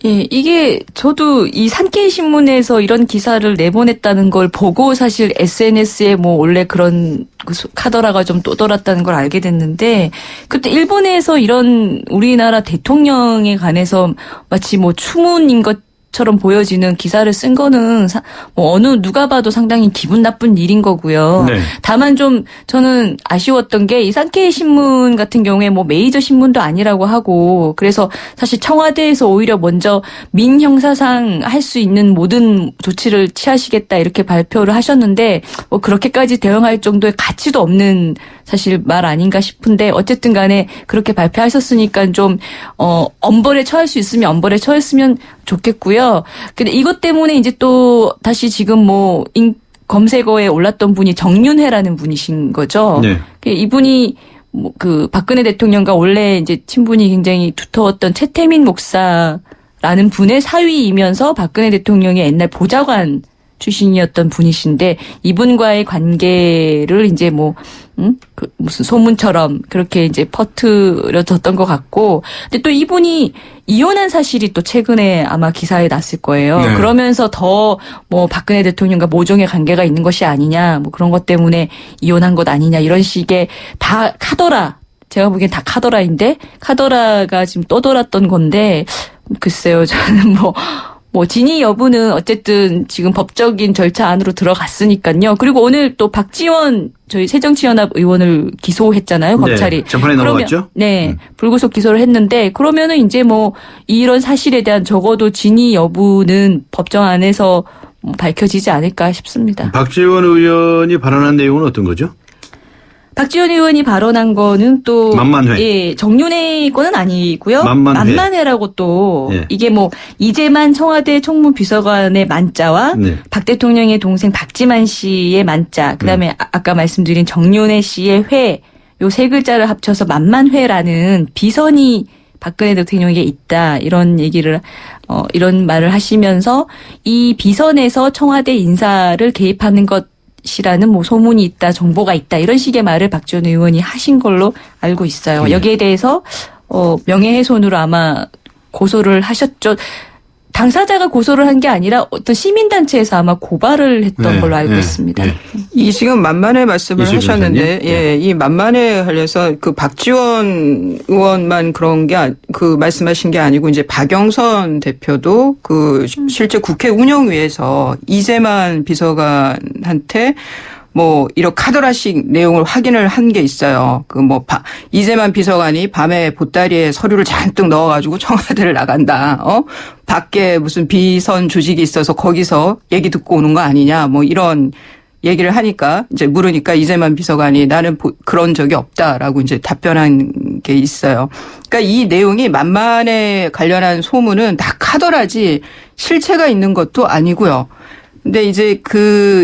Speaker 14: 예, 이게 저도 이 산케이 신문에서 이런 기사를 내보냈다는 걸 보고 사실 SNS에 뭐 원래 그런 카더라가 좀 떠돌았다는 걸 알게 됐는데 그때 일본에서 이런 우리나라 대통령에 관해서 마치 뭐 추문인 것처럼 보여지는 기사를 쓴 거는 뭐 어느 누가 봐도 상당히 기분 나쁜 일인 거고요.
Speaker 2: 네.
Speaker 14: 다만 좀 저는 아쉬웠던 게 이 산케이 신문 같은 경우에 뭐 메이저 신문도 아니라고 하고 그래서 사실 청와대에서 오히려 먼저 민형사상 할 수 있는 모든 조치를 취하시겠다 이렇게 발표를 하셨는데 뭐 그렇게까지 대응할 정도의 가치도 없는 사실 말 아닌가 싶은데 어쨌든 간에 그렇게 발표하셨으니까 좀 엄벌에 처할 수 있으면 엄벌에 처했으면 좋겠고요. 근데 이것 때문에 이제 또 다시 지금 뭐 검색어에 올랐던 분이 정윤회라는 분이신 거죠.
Speaker 2: 네.
Speaker 14: 이분이 뭐 그 박근혜 대통령과 원래 이제 친분이 굉장히 두터웠던 최태민 목사라는 분의 사위이면서 박근혜 대통령의 옛날 보좌관 출신이었던 분이신데 이분과의 관계를 이제 뭐 그 무슨 소문처럼 그렇게 이제 퍼뜨려졌던 것 같고 근데 또 이분이 이혼한 사실이 또 최근에 아마 기사에 났을 거예요.
Speaker 2: 네.
Speaker 14: 그러면서 더 뭐 박근혜 대통령과 모종의 관계가 있는 것이 아니냐 뭐 그런 것 때문에 이혼한 것 아니냐 이런 식의 다 카더라 제가 보기엔 다 카더라인데 카더라가 지금 떠돌았던 건데 글쎄요 저는 뭐 진위 여부는 어쨌든 지금 법적인 절차 안으로 들어갔으니까요. 그리고 오늘 또 박지원 저희 새정치연합 의원을 기소했잖아요. 검찰이.
Speaker 2: 네, 재판에 넘어갔죠?
Speaker 14: 네. 불구속 기소를 했는데 그러면은 이제 뭐 이런 사실에 대한 적어도 진위 여부는 법정 안에서 밝혀지지 않을까 싶습니다.
Speaker 2: 박지원 의원이 발언한 내용은 어떤 거죠?
Speaker 14: 박지원 의원이 발언한 거는 또
Speaker 2: 만만회.
Speaker 14: 예, 정윤회 거는 아니고요. 만만회라고 또
Speaker 2: 예.
Speaker 14: 이게 뭐 이재만 청와대 총무비서관의 만자와
Speaker 2: 네.
Speaker 14: 박 대통령의 동생 박지만 씨의 만자, 그다음에 아까 말씀드린 정윤회 씨의 회, 요 세 글자를 합쳐서 만만회라는 비선이 박근혜 대통령에게 있다 이런 얘기를 이런 말을 하시면서 이 비선에서 청와대 인사를 개입하는 것이라는 뭐 소문이 있다, 정보가 있다 이런 식의 말을 박지원 의원이 하신 걸로 알고 있어요. 여기에 대해서 명예훼손으로 아마 고소를 하셨죠. 당사자가 고소를 한 게 아니라 어떤 시민단체에서 아마 고발을 했던 걸로 알고 있습니다.
Speaker 13: 이 지금 만만회 말씀을 하셨는데,
Speaker 2: 예.
Speaker 13: 이 만만회 관련해서 그 박지원 의원만 그런 게 그 말씀하신 게 아니고 이제 박영선 대표도 그 실제 국회 운영위에서 이재만 비서관한테 뭐 이런 카더라식 내용을 확인을 한 게 있어요. 그 뭐 이재만 비서관이 밤에 보따리에 서류를 잔뜩 넣어가지고 청와대를 나간다. 밖에 무슨 비선 조직이 있어서 거기서 얘기 듣고 오는 거 아니냐. 뭐 이런 얘기를 하니까 이제 물으니까 이재만 비서관이 나는 그런 적이 없다라고 이제 답변한 게 있어요. 그러니까 이 내용이 만만에 관련한 소문은 다 카더라지 실체가 있는 것도 아니고요. 근데 이제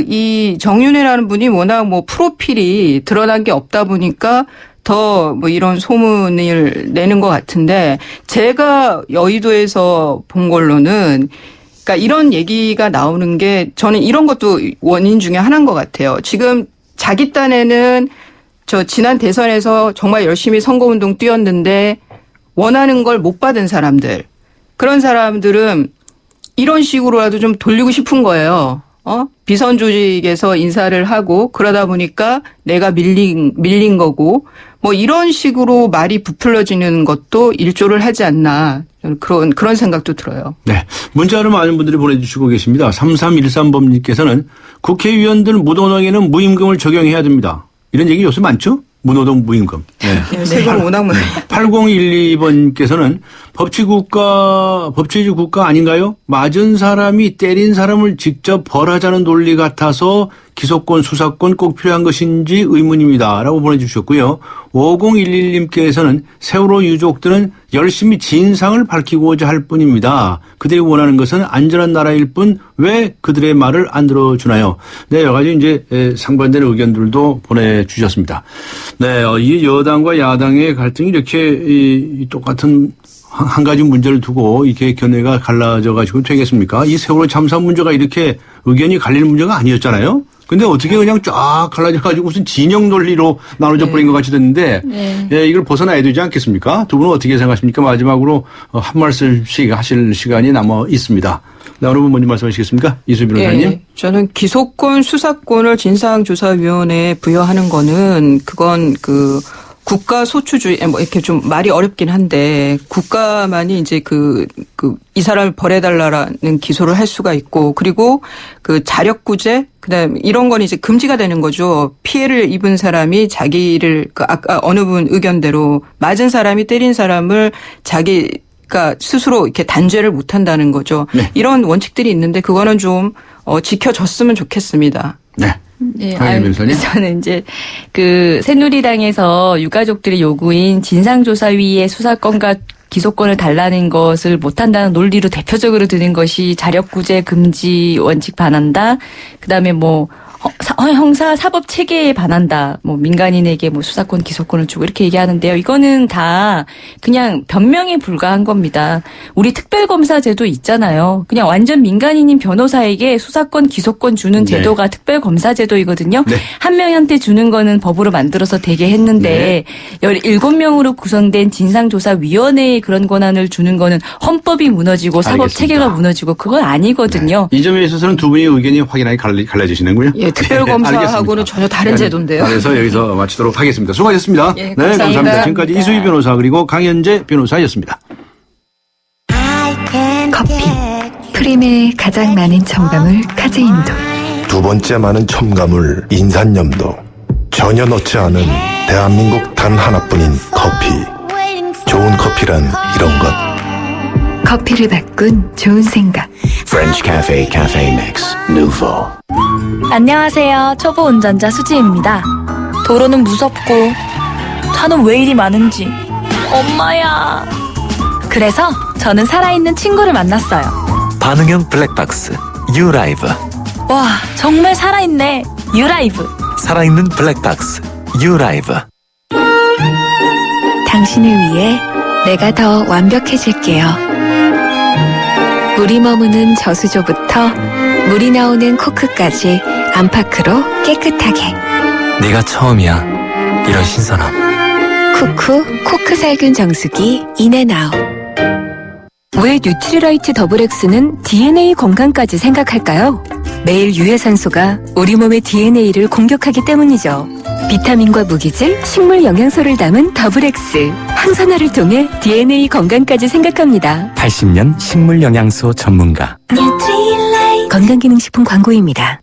Speaker 13: 이 정윤회라는 분이 워낙 뭐 프로필이 드러난 게 없다 보니까 더 뭐 이런 소문을 내는 것 같은데 제가 여의도에서 본 걸로는 그러니까 이런 얘기가 나오는 게 저는 이런 것도 원인 중에 하나인 것 같아요. 지금 자기 딴에는 저 지난 대선에서 정말 열심히 선거운동 뛰었는데 원하는 걸 못 받은 사람들 그런 사람들은 이런 식으로라도 좀 돌리고 싶은 거예요. 비선 조직에서 인사를 하고 그러다 보니까 내가 밀린 거고 뭐 이런 식으로 말이 부풀려지는 것도 일조를 하지 않나 그런 생각도 들어요.
Speaker 2: 네. 문자로 많은 분들이 보내주시고 계십니다. 3313번님께서는 국회의원들 무노동에는 무임금을 적용해야 됩니다. 이런 얘기 요새 많죠? 무노동 무임금. 네.
Speaker 13: 세금 워낙 많아요.
Speaker 2: 8012번께서는 법치주의 국가 아닌가요? 맞은 사람이 때린 사람을 직접 벌하자는 논리 같아서 기소권, 수사권 꼭 필요한 것인지 의문입니다. 라고 보내주셨고요. 5011님께서는 세월호 유족들은 열심히 진상을 밝히고자 할 뿐입니다. 그들이 원하는 것은 안전한 나라일 뿐 왜 그들의 말을 안 들어주나요? 네, 여러 가지 이제 상반되는 의견들도 보내주셨습니다. 네, 이 여당과 야당의 갈등이 이렇게 똑같은 한 가지 문제를 두고 이렇게 견해가 갈라져 가지고 되겠습니까? 이 세월호 참사 문제가 이렇게 의견이 갈리는 문제가 아니었잖아요. 근데 어떻게 그냥 쫙 갈라져 가지고 무슨 진영 논리로 나눠져 버린 것 같이 됐는데 예, 이걸 벗어나야 되지 않겠습니까? 두 분은 어떻게 생각하십니까? 마지막으로 한 말씀씩 하실 시간이 남아 있습니다. 어느 분 먼저 말씀하시겠습니까? 이수 변호사님.
Speaker 13: 예, 저는 기소권, 수사권을 진상조사위원회에 부여하는 거는 그건 그 국가 소추주의, 뭐 이렇게 좀 말이 어렵긴 한데 국가만이 이제 이 사람을 벌해달라는 기소를 할 수가 있고 그리고 그 자력구제 그다음 이런 건 이제 금지가 되는 거죠. 피해를 입은 사람이 자기를 아까 어느 분 의견대로 맞은 사람이 때린 사람을 자기가 스스로 이렇게 단죄를 못 한다는 거죠.
Speaker 2: 네.
Speaker 13: 이런 원칙들이 있는데 그거는 좀 지켜졌으면 좋겠습니다.
Speaker 2: 네.
Speaker 14: 네,
Speaker 2: 변호사님.
Speaker 14: 저는 이제 그 새누리당에서 유가족들의 요구인 진상조사위의 수사권과 기소권을 달라는 것을 못한다는 논리로 대표적으로 드는 것이 자력구제 금지 원칙 반한다. 그다음에 뭐 형사 사법 체계에 반한다. 뭐 민간인에게 뭐 수사권 기소권을 주고 이렇게 얘기하는데요. 이거는 다 그냥 변명에 불과한 겁니다. 우리 특별검사제도 있잖아요. 그냥 완전 민간인인 변호사에게 수사권 기소권 주는 제도가 특별검사제도이거든요.
Speaker 2: 네.
Speaker 14: 한 명한테 주는 거는 법으로 만들어서 되게 했는데 17명으로 구성된 진상조사위원회에 그런 권한을 주는 거는 헌법이 무너지고 사법
Speaker 2: 알겠습니다.
Speaker 14: 체계가 무너지고 그건 아니거든요.
Speaker 2: 이 점에 있어서는 두 분의 의견이 확연하게 갈라지시는군요.
Speaker 13: 예, 특별검사하고는 전혀 다른 제도인데요.
Speaker 2: 그래서 여기서 마치도록 하겠습니다. 수고하셨습니다.
Speaker 13: 예,
Speaker 2: 네, 감사합니다. 지금까지 이수희 변호사 그리고 강현재 변호사였습니다.
Speaker 5: 커피. 프림에 가장 많은 첨가물 카제인도.
Speaker 6: 두 번째 많은 첨가물 인산염도. 전혀 넣지 않은 대한민국 단 하나뿐인 커피. 좋은 커피란 이런 것.
Speaker 5: 커피를 바꾼 좋은 생각.
Speaker 10: French Cafe Cafe Mix Nouveau.
Speaker 4: 안녕하세요. 초보 운전자 수지입니다. 도로는 무섭고 차는 왜 이리 많은지 엄마야. 그래서 저는 살아있는 친구를 만났어요.
Speaker 11: 반응형 블랙박스 유라이브.
Speaker 4: 와, 정말 살아있네. 유라이브.
Speaker 11: 살아있는 블랙박스 유라이브.
Speaker 5: 당신을 위해 내가 더 완벽해질게요. 물이 머무는 저수조부터 물이 나오는 코크까지 안팎으로 깨끗하게.
Speaker 11: 네가 처음이야. 이런 신선함.
Speaker 5: 쿠쿠 코크 살균 정수기 인앤아웃. 왜 뉴트리라이트 더블엑스는 DNA 건강까지 생각할까요? 매일 유해산소가 우리 몸의 DNA를 공격하기 때문이죠. 비타민과 무기질, 식물 영양소를 담은 더블엑스. 항산화를 통해 DNA 건강까지 생각합니다.
Speaker 11: 80년 식물 영양소 전문가.
Speaker 5: 건강기능식품 광고입니다.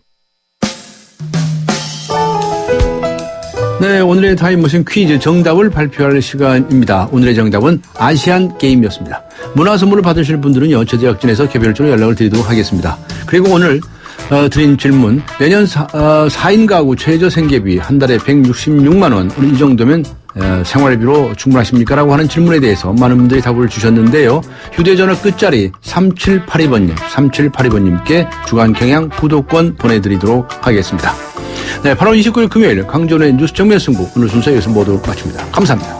Speaker 2: 네, 오늘의 타임머신 퀴즈 정답을 발표할 시간입니다. 오늘의 정답은 아시안 게임이었습니다. 문화선물을 받으실 분들은요, 제작진에서 개별적으로 연락을 드리도록 하겠습니다. 그리고 오늘 드린 질문, 내년 4인 가구 최저 생계비 한 달에 166만 원, 이 정도면 생활비로 충분하십니까? 라고 하는 질문에 대해서 많은 분들이 답을 주셨는데요. 휴대전화 끝자리 3782번님께 주간경향 구독권 보내드리도록 하겠습니다. 네, 8월 29일 금요일 강조의 뉴스 정면 승부 오늘 순서 여기서 모두 마칩니다. 감사합니다.